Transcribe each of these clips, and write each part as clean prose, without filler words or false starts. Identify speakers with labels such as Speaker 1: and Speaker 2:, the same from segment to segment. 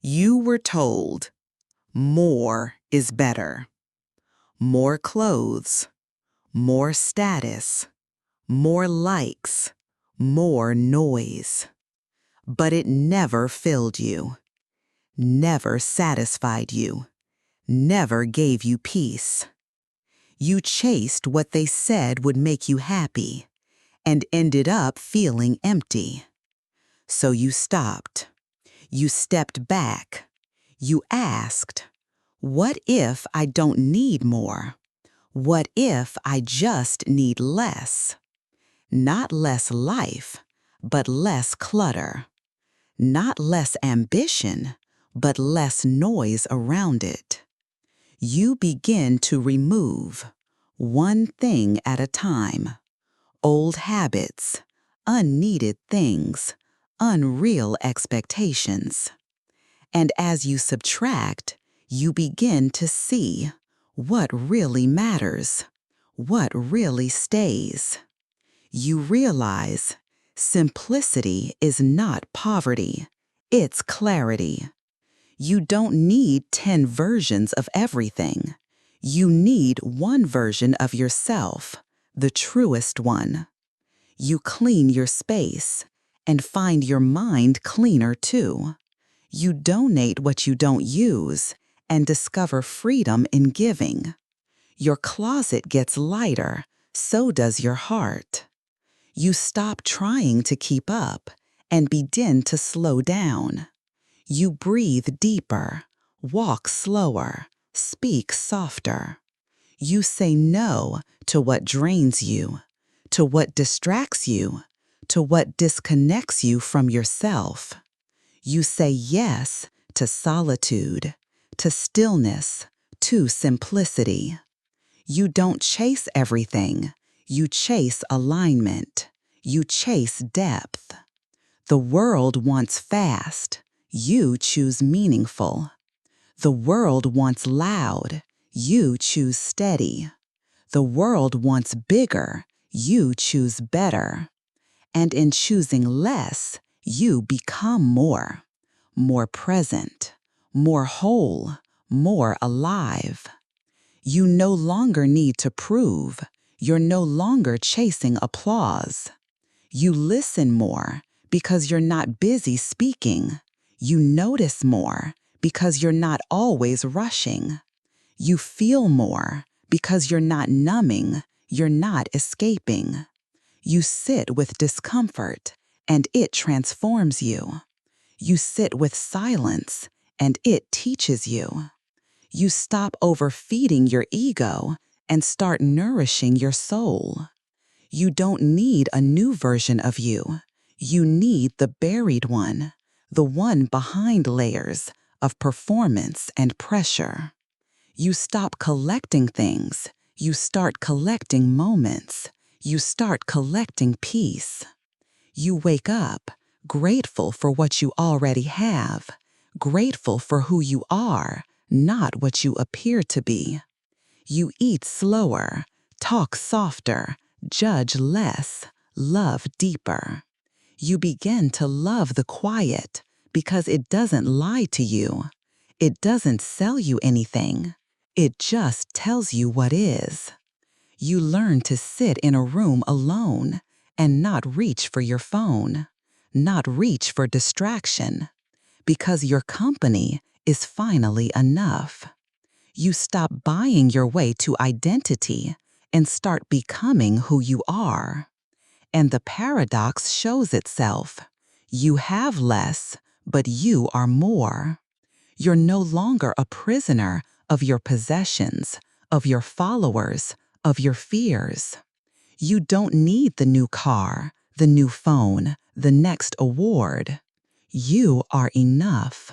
Speaker 1: You were told more is better. More clothes, more status, more likes, more noise. But it never filled you, never satisfied you, never gave you peace. You chased what they said would make you happy and ended up feeling empty. So you stopped. You stepped back. You asked, what if I don't need more? What if I just need less? Not less life, but less clutter. Not less ambition, but less noise around it. You begin to remove, one thing at a time, old habits, unneeded things, unreal expectations. And as you subtract, you begin to see what really matters, what really stays. You realize simplicity is not poverty, it's clarity. You don't need 10 versions of everything. You need one version of yourself, the truest one. You clean your space and find your mind cleaner too. You donate what you don't use and discover freedom in giving. Your closet gets lighter, so does your heart. You stop trying to keep up and begin to slow down. You breathe deeper, walk slower, speak softer. You say no to what drains you, to what distracts you, to what disconnects you from yourself. You say yes to solitude, to stillness, to simplicity. You don't chase everything. You chase alignment. You chase depth. The world wants fast. You choose meaningful. The world wants loud. You choose steady. The world wants bigger. You choose better. And in choosing less, you become more. More present, more whole, more alive. You no longer need to prove. You're no longer chasing applause. You listen more because you're not busy speaking. You notice more because you're not always rushing. You feel more because you're not numbing, you're not escaping. You sit with discomfort, and it transforms you. You sit with silence, and it teaches you. You stop overfeeding your ego and start nourishing your soul. You don't need a new version of you. You need the buried one, the one behind layers of performance and pressure. You stop collecting things. You start collecting moments. You start collecting peace. You wake up grateful for what you already have, grateful for who you are, not what you appear to be. You eat slower, talk softer, judge less, love deeper. You begin to love the quiet because it doesn't lie to you. It doesn't sell you anything. It just tells you what is. You learn to sit in a room alone and not reach for your phone, not reach for distraction, because your company is finally enough. You stop buying your way to identity and start becoming who you are. And the paradox shows itself. You have less, but you are more. You're no longer a prisoner of your possessions, of your followers, of your fears. You don't need the new car, the new phone, the next award. You are enough.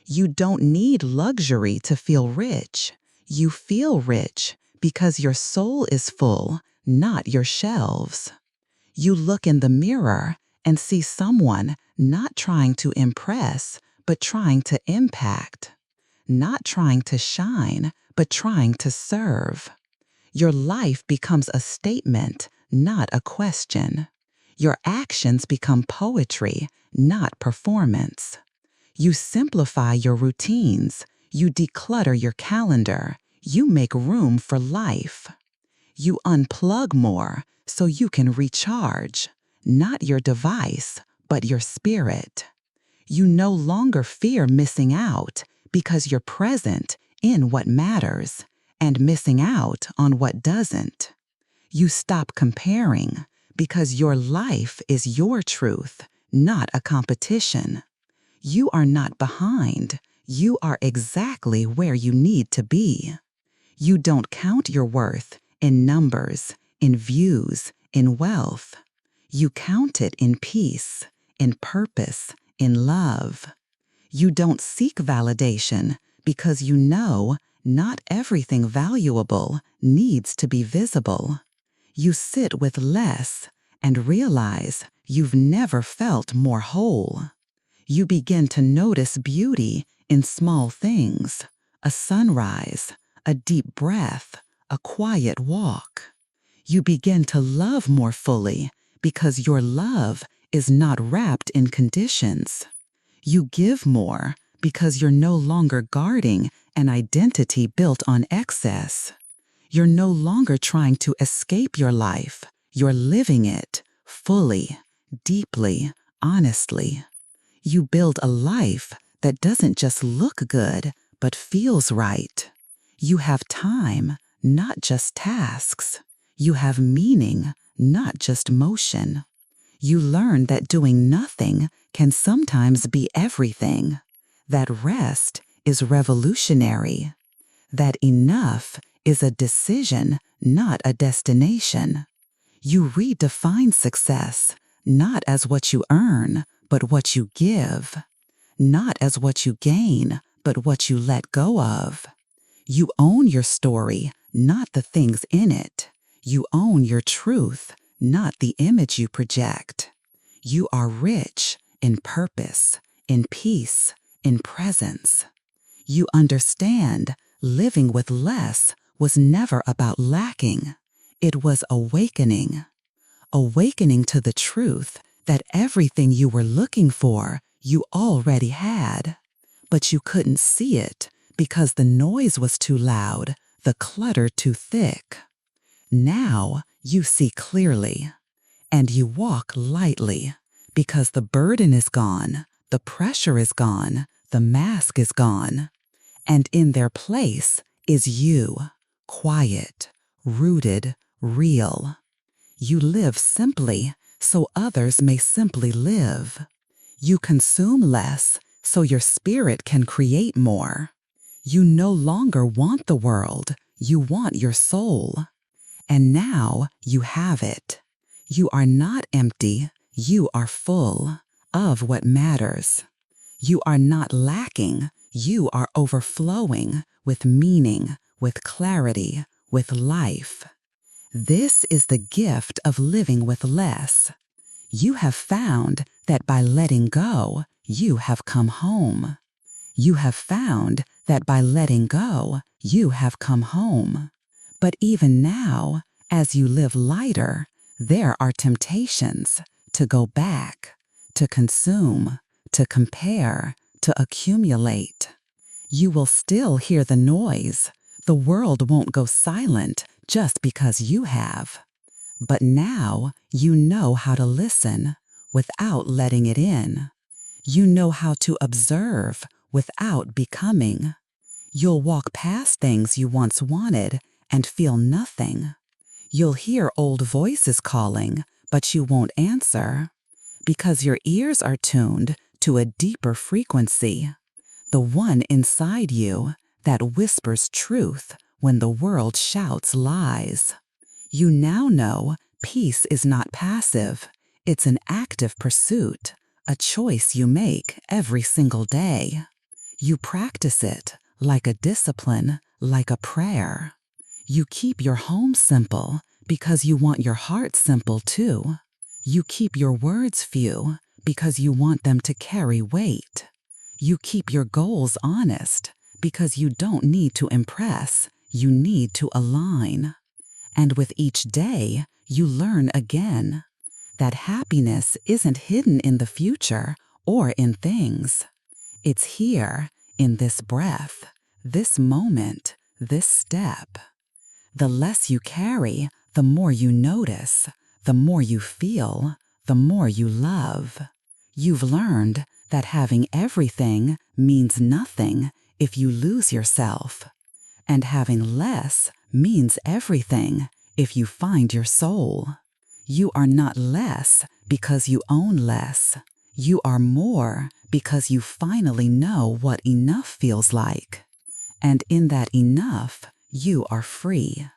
Speaker 1: You don't need luxury to feel rich. You feel rich because your soul is full, not your shelves. You look in the mirror and see someone not trying to impress, but trying to impact. Not trying to shine, but trying to serve. Your life becomes a statement, not a question. Your actions become poetry, not performance. You simplify your routines. You declutter your calendar. You make room for life. You unplug more so you can recharge, not your device, but your spirit. You no longer fear missing out because you're present in what matters and missing out on what doesn't. You stop comparing because your life is your truth, not a competition. You are not behind. You are exactly where you need to be. You don't count your worth in numbers, in views, in wealth. You count it in peace, in purpose, in love. You don't seek validation because you know not everything valuable needs to be visible. You sit with less and realize you've never felt more whole. You begin to notice beauty in small things, a sunrise, a deep breath, a quiet walk. You begin to love more fully because your love is not wrapped in conditions. You give more because you're no longer guarding an identity built on excess. You're no longer trying to escape your life. You're living it fully, deeply, honestly. You build a life that doesn't just look good, but feels right. You have time, not just tasks. You have meaning, not just motion. You learn that doing nothing can sometimes be everything. That rest is revolutionary. That enough is a decision, not a destination. You redefine success, not as what you earn, but what you give. Not as what you gain, but what you let go of. You own your story, not the things in it. You own your truth, not the image you project. You are rich in purpose, in peace, in presence. You understand living with less was never about lacking. It was awakening. Awakening to the truth that everything you were looking for, you already had. But you couldn't see it because the noise was too loud, the clutter too thick. Now you see clearly, and you walk lightly because the burden is gone, the pressure is gone, the mask is gone, and in their place is you, quiet, rooted, real. You live simply so others may simply live. You consume less so your spirit can create more. You no longer want the world, you want your soul. And now you have it. You are not empty, you are full of what matters. You are not lacking, you are overflowing with meaning, with clarity, with life. This is the gift of living with less. You have found that by letting go, you have come home. You have found that by letting go, you have come home. But even now, as you live lighter, there are temptations to go back, to consume, to compare, to accumulate. You will still hear the noise. The world won't go silent just because you have. But now you know how to listen without letting it in. You know how to observe without becoming. You'll walk past things you once wanted and feel nothing. You'll hear old voices calling, but you won't answer because your ears are tuned to a deeper frequency, the one inside you that whispers truth when the world shouts lies. You now know peace is not passive. It's an active pursuit, a choice you make every single day. You practice it like a discipline, like a prayer. You keep your home simple because you want your heart simple too. You keep your words few because you want them to carry weight. You keep your goals honest because you don't need to impress, you need to align. And with each day, you learn again that happiness isn't hidden in the future or in things.
Speaker 2: It's here, in this breath, this moment, this step. The less you carry, the more you notice, the more you feel, the more you love. You've learned that having everything means nothing if you lose yourself, and having less means everything if you find your soul. You are not less because you own less. You are more because you finally know what enough feels like. And in that enough, you are free.